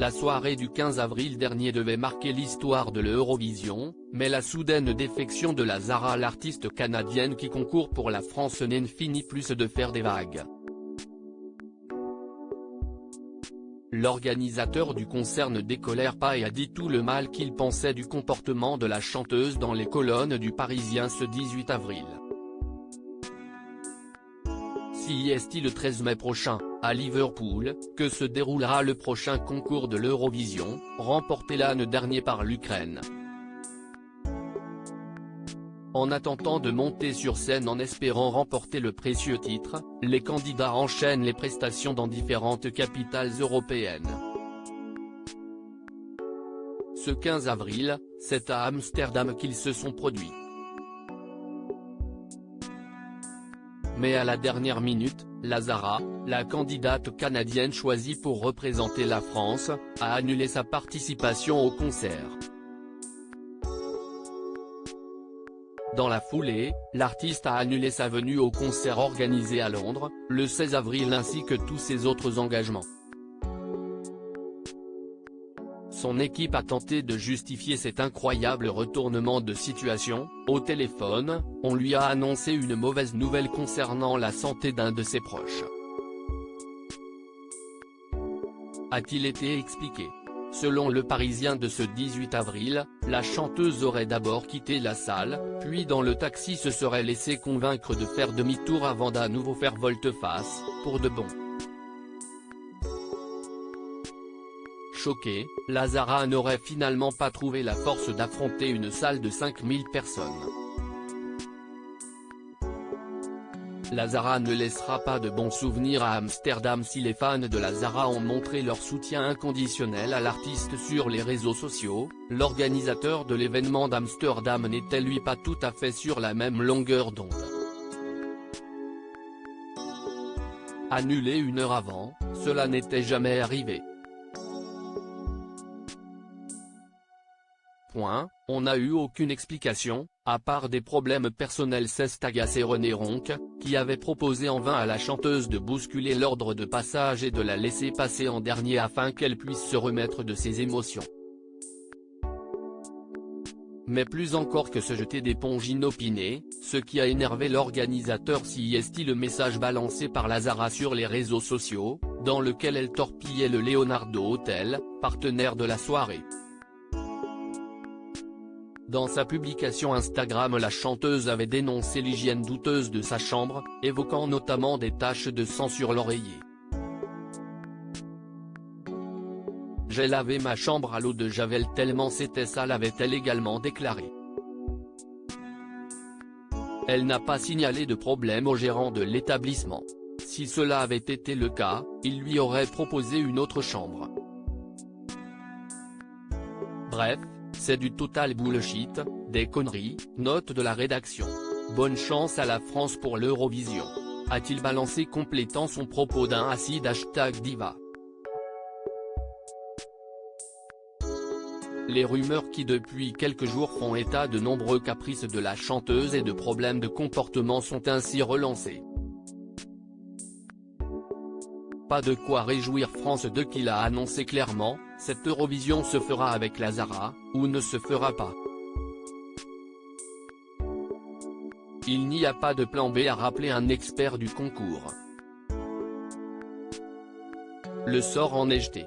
La soirée du 15 avril dernier devait marquer l'histoire de l'Eurovision, mais la soudaine défection de Lazara, l'artiste canadienne qui concourt pour la France, ne finit plus de faire des vagues. L'organisateur du concert ne décolère pas et a dit tout le mal qu'il pensait du comportement de la chanteuse dans les colonnes du Parisien ce 18 avril. CEST le 13 mai prochain, à Liverpool, que se déroulera le prochain concours de l'Eurovision, remporté l'année dernière par l'Ukraine. En attendant de monter sur scène en espérant remporter le précieux titre, les candidats enchaînent les prestations dans différentes capitales européennes. Ce 15 avril, c'est à Amsterdam qu'ils se sont produits. Mais à la dernière minute, Lazara, la candidate canadienne choisie pour représenter la France, a annulé sa participation au concert. Dans la foulée, l'artiste a annulé sa venue au concert organisé à Londres, le 16 avril ainsi que tous ses autres engagements. Son équipe a tenté de justifier cet incroyable retournement de situation. Au téléphone, on lui a annoncé une mauvaise nouvelle concernant la santé d'un de ses proches. A-t-il été expliqué? Selon Le Parisien de ce 18 avril, la chanteuse aurait d'abord quitté la salle, puis dans le taxi se serait laissé convaincre de faire demi-tour avant d'à nouveau faire volte-face, pour de bon. Choquée, Lazara n'aurait finalement pas trouvé la force d'affronter une salle de 5000 personnes. Lazara ne laissera pas de bons souvenirs à Amsterdam si les fans de Lazara ont montré leur soutien inconditionnel à l'artiste sur les réseaux sociaux. L'organisateur de l'événement d'Amsterdam n'était lui pas tout à fait sur la même longueur d'onde. Annulé une heure avant, cela n'était jamais arrivé. On n'a eu aucune explication, à part des problèmes personnels, s'est agacé René Ronque, qui avait proposé en vain à la chanteuse de bousculer l'ordre de passage et de la laisser passer en dernier afin qu'elle puisse se remettre de ses émotions. Mais plus encore que se jeter d'éponge inopinée, ce qui a énervé l'organisateur CEST, le message balancé par Lazara sur les réseaux sociaux, dans lequel elle torpillait le Leonardo Hotel, partenaire de la soirée. Dans sa publication Instagram, la chanteuse avait dénoncé l'hygiène douteuse de sa chambre, évoquant notamment des taches de sang sur l'oreiller. « J'ai lavé ma chambre à l'eau de Javel tellement c'était sale », avait-elle également déclaré. Elle n'a pas signalé de problème au gérant de l'établissement. Si cela avait été le cas, il lui aurait proposé une autre chambre. Bref, c'est du total bullshit, des conneries, note de la rédaction. Bonne chance à la France pour l'Eurovision, a-t-il balancé, complétant son propos d'un acide #diva. Les rumeurs qui depuis quelques jours font état de nombreux caprices de la chanteuse et de problèmes de comportement sont ainsi relancées. Pas de quoi réjouir France 2 qui l'a annoncé clairement, cette Eurovision se fera avec Lazara, ou ne se fera pas. Il n'y a pas de plan B, a rappelé un expert du concours. Le sort en est jeté.